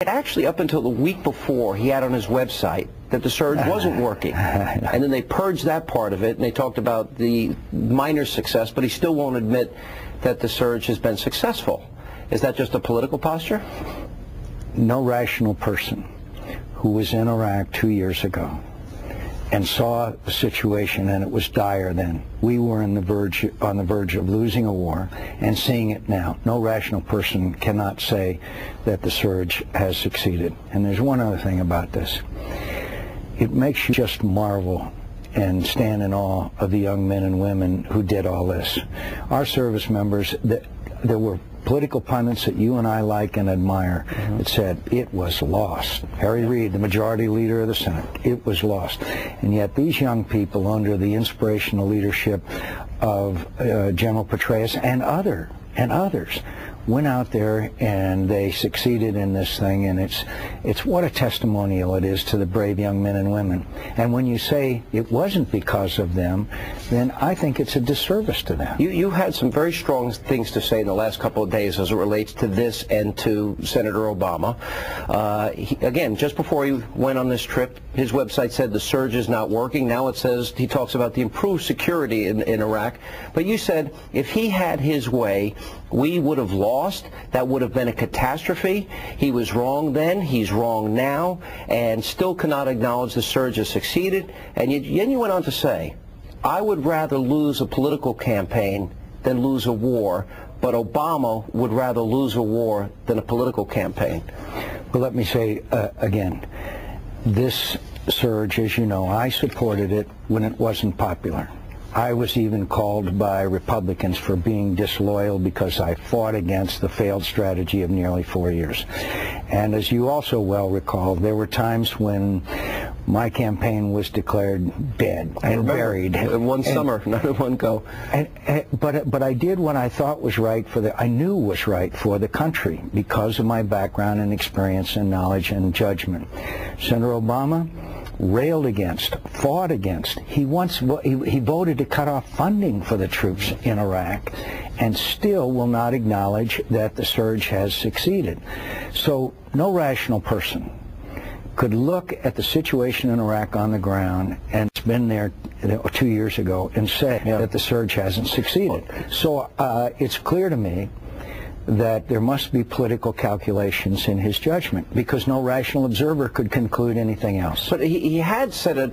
Actually, up until the week before, he had on his website that the surge wasn't working. And then they purged that part of it, and they talked about the minor success, but he still won't admit that the surge has been successful. Is that just a political posture? No rational person who was in Iraq 2 years ago and saw the situation, and it was dire then. We were on the verge of losing a war, and seeing it now. No rational person cannot say that the surge has succeeded. And there's one other thing about this. It makes you just marvel and stand in awe of the young men and women who did all this. Our service members, there were political pundits that you and I like and admire that said it was lost. Harry Reid, the majority leader of the Senate, it was lost. And yet these young people, under the inspirational leadership of General Petraeus and others, went out there and they succeeded in this thing, and it's what a testimonial it is to the brave young men and women. And when you say it wasn't because of them, then I think it's a disservice to them. You had some very strong things to say in the last couple of days as it relates to this and to Senator Obama. Again, just before he went on this trip, his website said the surge is not working. Now it says he talks about the improved security in Iraq. But you said if he had his way, we would have lost. That would have been a catastrophe. He was wrong then. He's wrong now, and still cannot acknowledge the surge has succeeded. And then you went on to say, I would rather lose a political campaign than lose a war, but Obama would rather lose a war than a political campaign. But let me say again, this surge, as you know, I supported it when it wasn't popular. I was even called by Republicans for being disloyal because I fought against the failed strategy of nearly 4 years. And as you also well recall, there were times when my campaign was declared dead and buried. In one summer, not in one go. But I did what I thought was right I knew was right for the country because of my background and experience and knowledge and judgment. Senator Obama railed against, fought against. He voted to cut off funding for the troops in Iraq, and still will not acknowledge that the surge has succeeded. So no rational person could look at the situation in Iraq on the ground, and it's been there 2 years ago, and say that the surge hasn't succeeded. So it's clear to me that there must be political calculations in his judgment, because no rational observer could conclude anything else. But he had said it